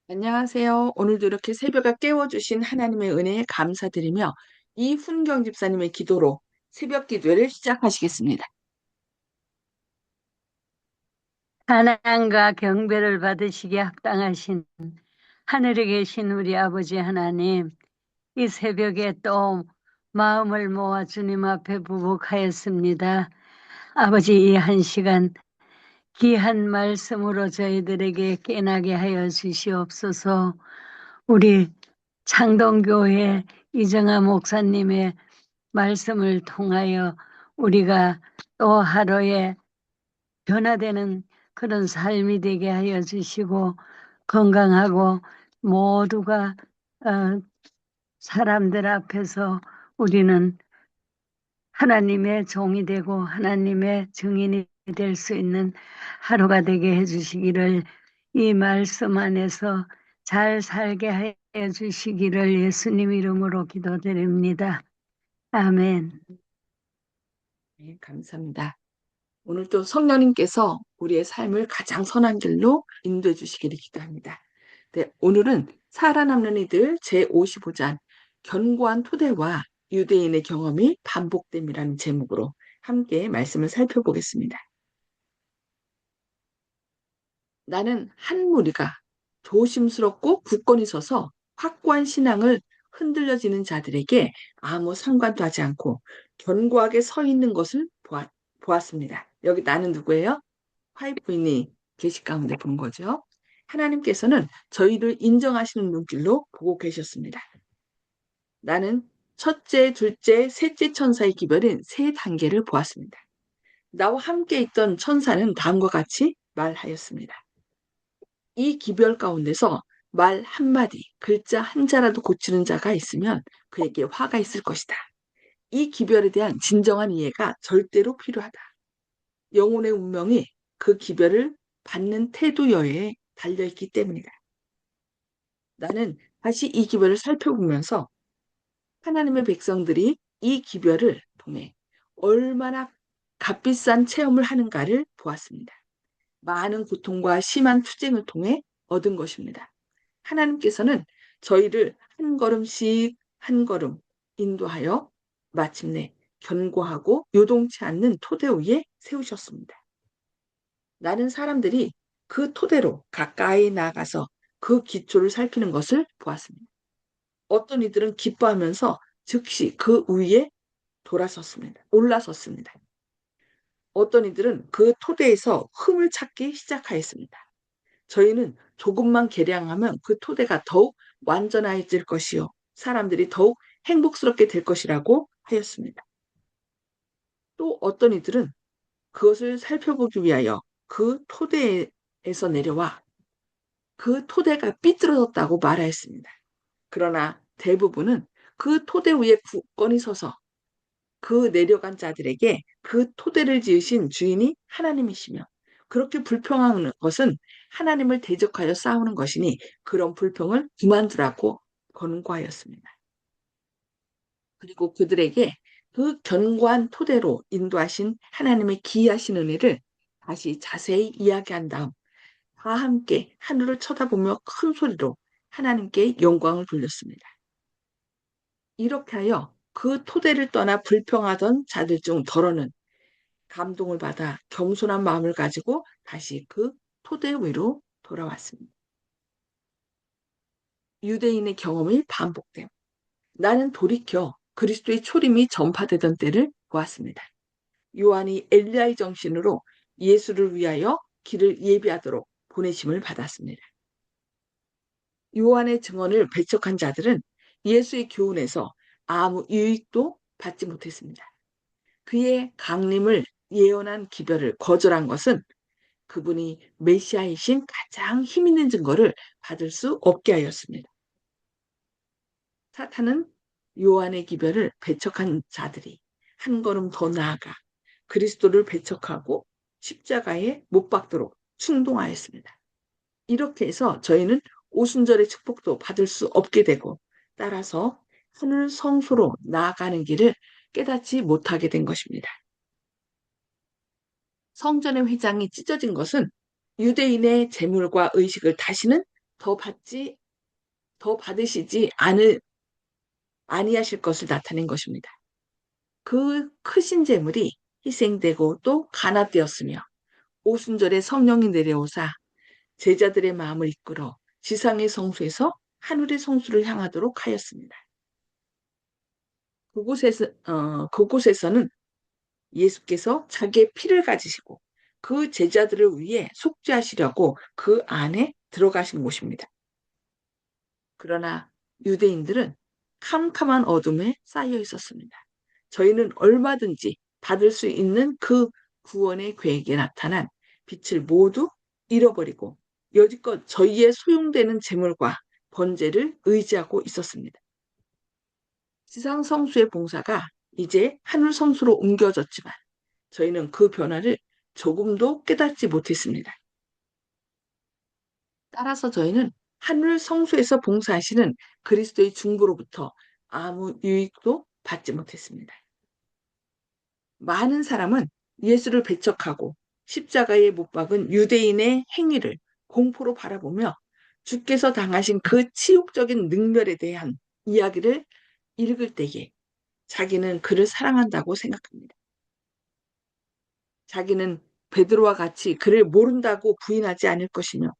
안녕하세요. 오늘도 이렇게 새벽에 깨워주신 하나님의 은혜에 감사드리며 이훈경 집사님의 기도로 새벽 기도를 시작하시겠습니다. 찬양과 경배를 받으시기에 합당하신 하늘에 계신 우리 아버지 하나님, 이 새벽에 또 마음을 모아 주님 앞에 부복하였습니다. 아버지, 이 한 시간 귀한 말씀으로 저희들에게 깨나게 하여 주시옵소서. 우리 창동교회 이정아 목사님의 말씀을 통하여 우리가 또 하루에 변화되는 그런 삶이 되게 하여 주시고, 건강하고 모두가 사람들 앞에서 우리는 하나님의 종이 되고 하나님의 증인이 될 수 있는 하루가 되게 해주시기를, 이 말씀 안에서 잘 살게 하여 주시기를 예수님 이름으로 기도드립니다. 아멘. 네, 감사합니다. 오늘 또 성령님께서 우리의 삶을 가장 선한 길로 인도해 주시기를 기도합니다. 네, 오늘은 살아남는 이들 제55장 견고한 토대와 유대인의 경험이 반복됨이라는 제목으로 함께 말씀을 살펴보겠습니다. 나는 한 무리가 조심스럽고 굳건히 서서 확고한 신앙을 흔들려지는 자들에게 아무 상관도 하지 않고 견고하게 서 있는 것을 보았습니다. 여기 나는 누구예요? 화이트인이 계시 가운데 본 거죠. 하나님께서는 저희를 인정하시는 눈길로 보고 계셨습니다. 나는 첫째, 둘째, 셋째 천사의 기별인 세 단계를 보았습니다. 나와 함께 있던 천사는 다음과 같이 말하였습니다. 이 기별 가운데서 말 한마디, 글자 한자라도 고치는 자가 있으면 그에게 화가 있을 것이다. 이 기별에 대한 진정한 이해가 절대로 필요하다. 영혼의 운명이 그 기별을 받는 태도여에 달려있기 때문이다. 나는 다시 이 기별을 살펴보면서 하나님의 백성들이 이 기별을 통해 얼마나 값비싼 체험을 하는가를 보았습니다. 많은 고통과 심한 투쟁을 통해 얻은 것입니다. 하나님께서는 저희를 한 걸음씩 한 걸음 인도하여 마침내 견고하고 요동치 않는 토대 위에 세우셨습니다. 나는 사람들이 그 토대로 가까이 나가서 그 기초를 살피는 것을 보았습니다. 어떤 이들은 기뻐하면서 즉시 그 위에 올라섰습니다. 어떤 이들은 그 토대에서 흠을 찾기 시작하였습니다. 저희는 조금만 개량하면 그 토대가 더욱 완전해질 것이요. 사람들이 더욱 행복스럽게 될 것이라고 하였습니다. 또 어떤 이들은 그것을 살펴보기 위하여 그 토대에서 내려와 그 토대가 삐뚤어졌다고 말하였습니다. 그러나 대부분은 그 토대 위에 굳건히 서서 그 내려간 자들에게 그 토대를 지으신 주인이 하나님이시며 그렇게 불평하는 것은 하나님을 대적하여 싸우는 것이니 그런 불평을 그만두라고 권고하였습니다. 그리고 그들에게 그 견고한 토대로 인도하신 하나님의 기이하신 은혜를 다시 자세히 이야기한 다음 다 함께 하늘을 쳐다보며 큰 소리로 하나님께 영광을 돌렸습니다. 이렇게 하여 그 토대를 떠나 불평하던 자들 중 덜어는 감동을 받아 겸손한 마음을 가지고 다시 그 토대 위로 돌아왔습니다. 유대인의 경험이 반복됨. 나는 돌이켜 그리스도의 초림이 전파되던 때를 보았습니다. 요한이 엘리야의 정신으로 예수를 위하여 길을 예비하도록 보내심을 받았습니다. 요한의 증언을 배척한 자들은 예수의 교훈에서 아무 유익도 받지 못했습니다. 그의 강림을 예언한 기별을 거절한 것은 그분이 메시아이신 가장 힘 있는 증거를 받을 수 없게 하였습니다. 사탄은 요한의 기별을 배척한 자들이 한 걸음 더 나아가 그리스도를 배척하고 십자가에 못 박도록 충동하였습니다. 이렇게 해서 저희는 오순절의 축복도 받을 수 없게 되고 따라서 하늘 성소로 나아가는 길을 깨닫지 못하게 된 것입니다. 성전의 휘장이 찢어진 것은 유대인의 재물과 의식을 다시는 더 받지, 더 받으시지 아니하실 것을 나타낸 것입니다. 그 크신 재물이 희생되고 또 간합되었으며 오순절에 성령이 내려오사 제자들의 마음을 이끌어 지상의 성소에서 하늘의 성소를 향하도록 하였습니다. 그곳에서는 예수께서 자기의 피를 가지시고 그 제자들을 위해 속죄하시려고 그 안에 들어가신 곳입니다. 그러나 유대인들은 캄캄한 어둠에 쌓여 있었습니다. 저희는 얼마든지 받을 수 있는 그 구원의 계획에 나타난 빛을 모두 잃어버리고 여지껏 저희의 소용되는 재물과 번제를 의지하고 있었습니다. 지상 성수의 봉사가 이제 하늘 성수로 옮겨졌지만 저희는 그 변화를 조금도 깨닫지 못했습니다. 따라서 저희는 하늘 성소에서 봉사하시는 그리스도의 중보로부터 아무 유익도 받지 못했습니다. 많은 사람은 예수를 배척하고 십자가에 못 박은 유대인의 행위를 공포로 바라보며 주께서 당하신 그 치욕적인 능멸에 대한 이야기를 읽을 때에 자기는 그를 사랑한다고 생각합니다. 자기는 베드로와 같이 그를 모른다고 부인하지 않을 것이며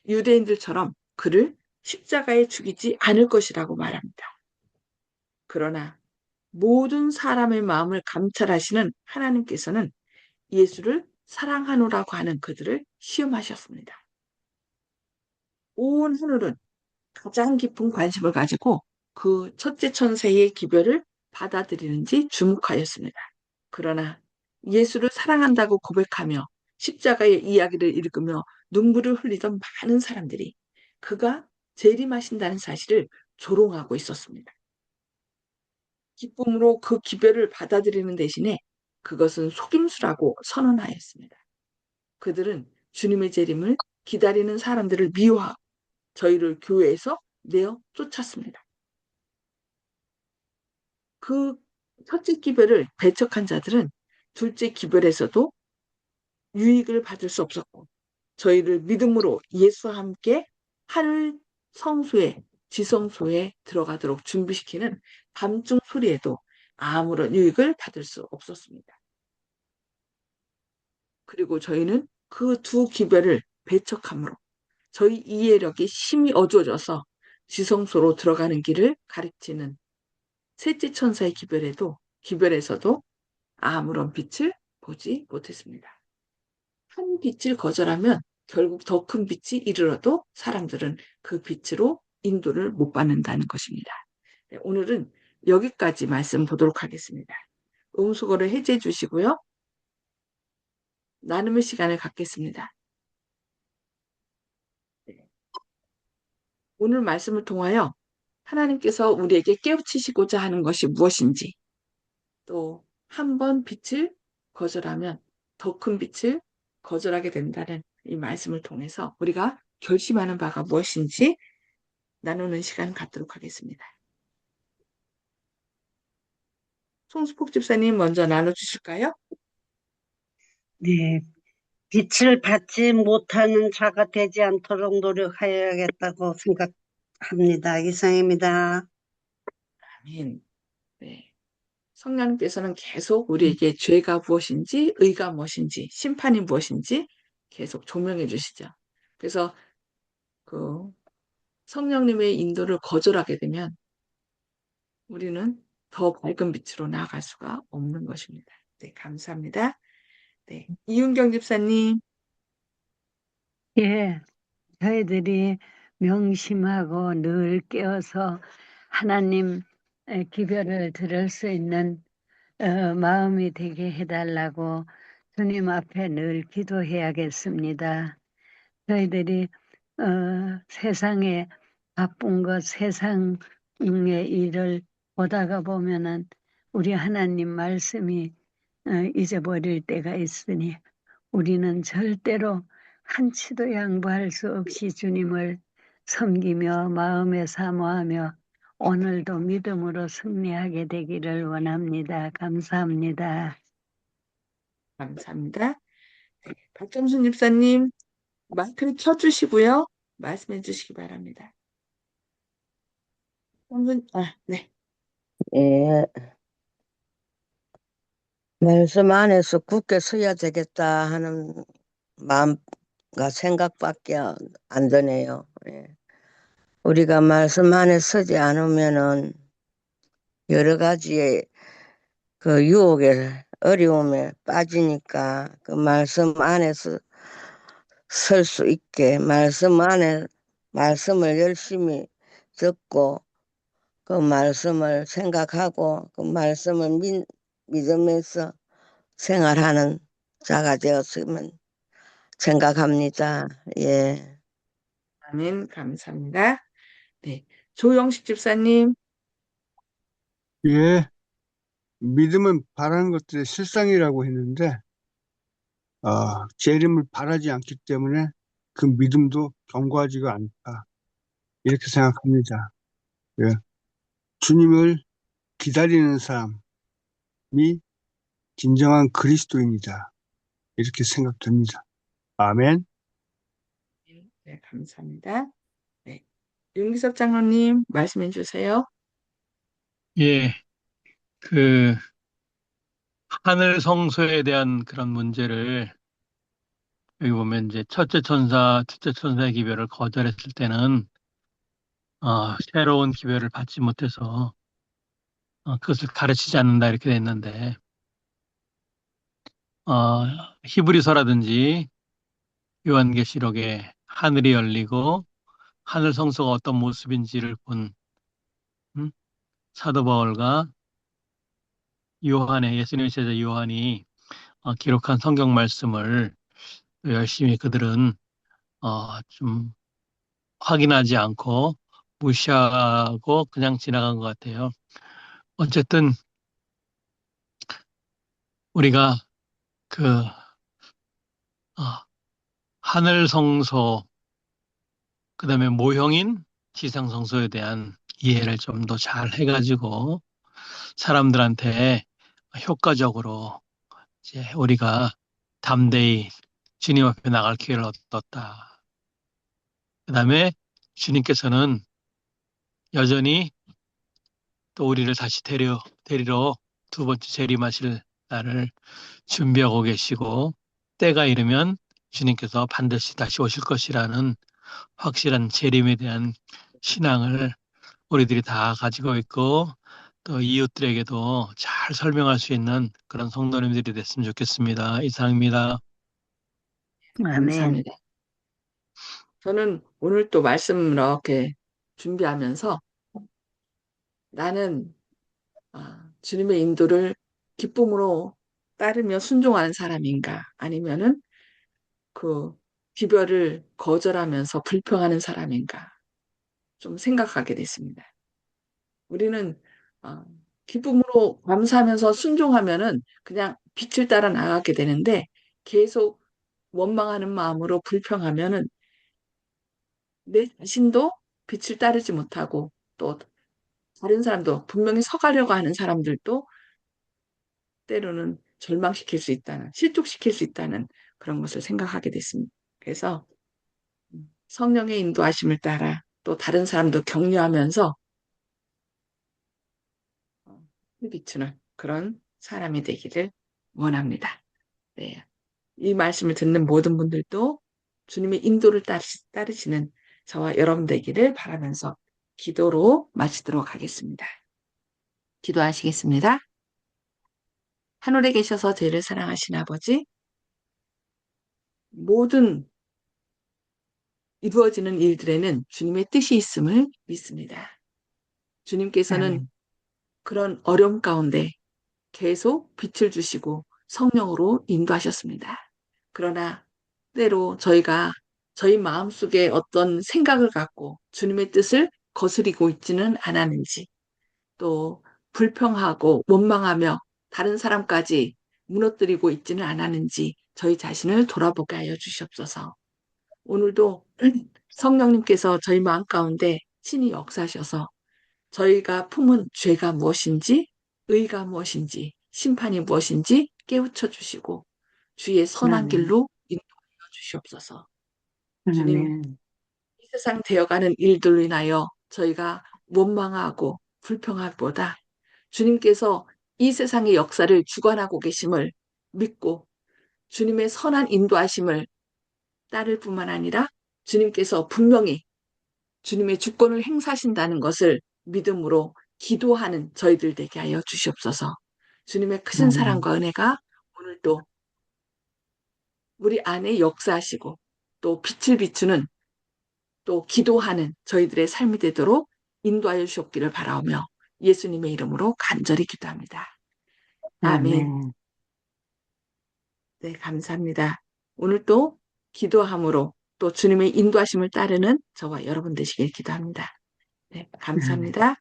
유대인들처럼 그를 십자가에 죽이지 않을 것이라고 말합니다. 그러나 모든 사람의 마음을 감찰하시는 하나님께서는 예수를 사랑하노라고 하는 그들을 시험하셨습니다. 온 하늘은 가장 깊은 관심을 가지고 그 첫째 천사의 기별을 받아들이는지 주목하였습니다. 그러나 예수를 사랑한다고 고백하며 십자가의 이야기를 읽으며 눈물을 흘리던 많은 사람들이 그가 재림하신다는 사실을 조롱하고 있었습니다. 기쁨으로 그 기별을 받아들이는 대신에 그것은 속임수라고 선언하였습니다. 그들은 주님의 재림을 기다리는 사람들을 미워하고 저희를 교회에서 내어 쫓았습니다. 그 첫째 기별을 배척한 자들은 둘째 기별에서도 유익을 받을 수 없었고 저희를 믿음으로 예수와 함께 하늘 성소에 지성소에 들어가도록 준비시키는 밤중 소리에도 아무런 유익을 받을 수 없었습니다. 그리고 저희는 그 두 기별을 배척함으로 저희 이해력이 심히 어두워져서 지성소로 들어가는 길을 가리키는 셋째 천사의 기별에서도 아무런 빛을 보지 못했습니다. 한 빛을 거절하면 결국 더 큰 빛이 이르러도 사람들은 그 빛으로 인도를 못 받는다는 것입니다. 네, 오늘은 여기까지 말씀 보도록 하겠습니다. 음수거를 해제해 주시고요. 나눔의 시간을 갖겠습니다. 네. 오늘 말씀을 통하여 하나님께서 우리에게 깨우치시고자 하는 것이 무엇인지 또 한 번 빛을 거절하면 더 큰 빛을 거절하게 된다는 이 말씀을 통해서 우리가 결심하는 바가 무엇인지 나누는 시간 갖도록 하겠습니다. 송수폭 집사님 먼저 나눠주실까요? 네, 빛을 받지 못하는 자가 되지 않도록 노력해야겠다고 생각합니다. 이상입니다. 아멘. 네. 성령님께서는 계속 우리에게 죄가 무엇인지, 의가 무엇인지, 심판이 무엇인지 계속 조명해 주시죠. 그래서 그 성령님의 인도를 거절하게 되면 우리는 더 밝은 빛으로 나아갈 수가 없는 것입니다. 네, 감사합니다. 네, 이윤경 집사님. 예, 저희들이 명심하고 늘 깨어서 하나님 기별을 들을 수 있는 마음이 되게 해달라고 주님 앞에 늘 기도해야겠습니다. 저희들이 세상에 바쁜 것, 세상의 일을 보다가 보면은 우리 하나님 말씀이 잊어버릴 때가 있으니 우리는 절대로 한치도 양보할 수 없이 주님을 섬기며 마음에 사모하며 오늘도 믿음으로 승리하게 되기를 원합니다. 감사합니다. 감사합니다. 네, 박점순 집사님, 마이크를 켜주시고요. 말씀해 주시기 바랍니다. 네. 예, 말씀 안에서 굳게 서야 되겠다 하는 마음과 생각밖에 안 드네요. 예. 우리가 말씀 안에 서지 않으면은 여러 가지의 그 유혹에 어려움에 빠지니까 그 말씀 안에서 설 수 있게 말씀을 열심히 듣고 그 말씀을 생각하고 그 말씀을 믿으면서 생활하는 자가 되었으면 생각합니다. 예. 아멘. 감사합니다. 네. 조영식 집사님. 예, 믿음은 바라는 것들의 실상이라고 했는데, 재림을 바라지 않기 때문에 그 믿음도 견고하지가 않다. 이렇게 생각합니다. 예, 주님을 기다리는 사람이 진정한 그리스도인이다. 이렇게 생각됩니다. 아멘. 네, 감사합니다. 네. 윤기섭 장로님, 말씀해 주세요. 예, 그, 하늘 성소에 대한 그런 문제를, 여기 보면 이제 첫째 천사, 둘째 천사의 기별을 거절했을 때는, 새로운 기별을 받지 못해서, 그것을 가르치지 않는다 이렇게 됐는데, 히브리서라든지 요한계시록에 하늘이 열리고, 하늘 성소가 어떤 모습인지를 본, 사도 바울과 예수님의 제자 요한이 기록한 성경 말씀을 열심히 그들은 좀 확인하지 않고 무시하고 그냥 지나간 것 같아요. 어쨌든 우리가 그 하늘 성소 그다음에 모형인 지상 성소에 대한 이해를 좀 더 잘 해가지고 사람들한테 효과적으로 이제 우리가 담대히 주님 앞에 나갈 기회를 얻었다. 그다음에 주님께서는 여전히 또 우리를 다시 데리러 두 번째 재림하실 날을 준비하고 계시고 때가 이르면 주님께서 반드시 다시 오실 것이라는 확실한 재림에 대한 신앙을 우리들이 다 가지고 있고 또 이웃들에게도 잘 설명할 수 있는 그런 성도님들이 됐으면 좋겠습니다. 이상입니다. 아멘. 감사합니다. 저는 오늘 또 말씀 이렇게 준비하면서 나는 주님의 인도를 기쁨으로 따르며 순종하는 사람인가 아니면은 그 기별을 거절하면서 불평하는 사람인가 좀 생각하게 됐습니다. 우리는 기쁨으로 감사하면서 순종하면은 그냥 빛을 따라 나가게 되는데 계속 원망하는 마음으로 불평하면은 내 자신도 빛을 따르지 못하고 또 다른 사람도 분명히 서가려고 하는 사람들도 때로는 절망시킬 수 있다는, 실족시킬 수 있다는 그런 것을 생각하게 됐습니다. 그래서 성령의 인도하심을 따라 또 다른 사람도 격려하면서 비추는 그런 사람이 되기를 원합니다. 네. 이 말씀을 듣는 모든 분들도 주님의 인도를 따르시는 저와 여러분 되기를 바라면서 기도로 마치도록 하겠습니다. 기도하시겠습니다. 하늘에 계셔서 저희를 사랑하신 아버지, 모든 이루어지는 일들에는 주님의 뜻이 있음을 믿습니다. 주님께서는 아멘. 그런 어려움 가운데 계속 빛을 주시고 성령으로 인도하셨습니다. 그러나 때로 저희가 저희 마음속에 어떤 생각을 갖고 주님의 뜻을 거스리고 있지는 않았는지 또 불평하고 원망하며 다른 사람까지 무너뜨리고 있지는 않았는지 저희 자신을 돌아보게 하여 주시옵소서. 오늘도 성령님께서 저희 마음 가운데 친히 역사하셔서 저희가 품은 죄가 무엇인지, 의가 무엇인지, 심판이 무엇인지 깨우쳐 주시고 주의 선한 아멘. 길로 인도하여 주시옵소서. 주님, 아멘. 세상 되어가는 일들로 인하여 저희가 원망하고 불평하기보다 주님께서 이 세상의 역사를 주관하고 계심을 믿고 주님의 선한 인도하심을 따를 뿐만 아니라 주님께서 분명히 주님의 주권을 행사하신다는 것을 믿음으로 기도하는 저희들 되게 하여 주시옵소서. 주님의 크신 사랑과 은혜가 오늘도 우리 안에 역사하시고 또 빛을 비추는 또 기도하는 저희들의 삶이 되도록 인도하여 주시옵기를 바라오며 예수님의 이름으로 간절히 기도합니다. 아멘. 네, 감사합니다. 오늘 또 기도함으로 또 주님의 인도하심을 따르는 저와 여러분 되시길 기도합니다. 네, 감사합니다.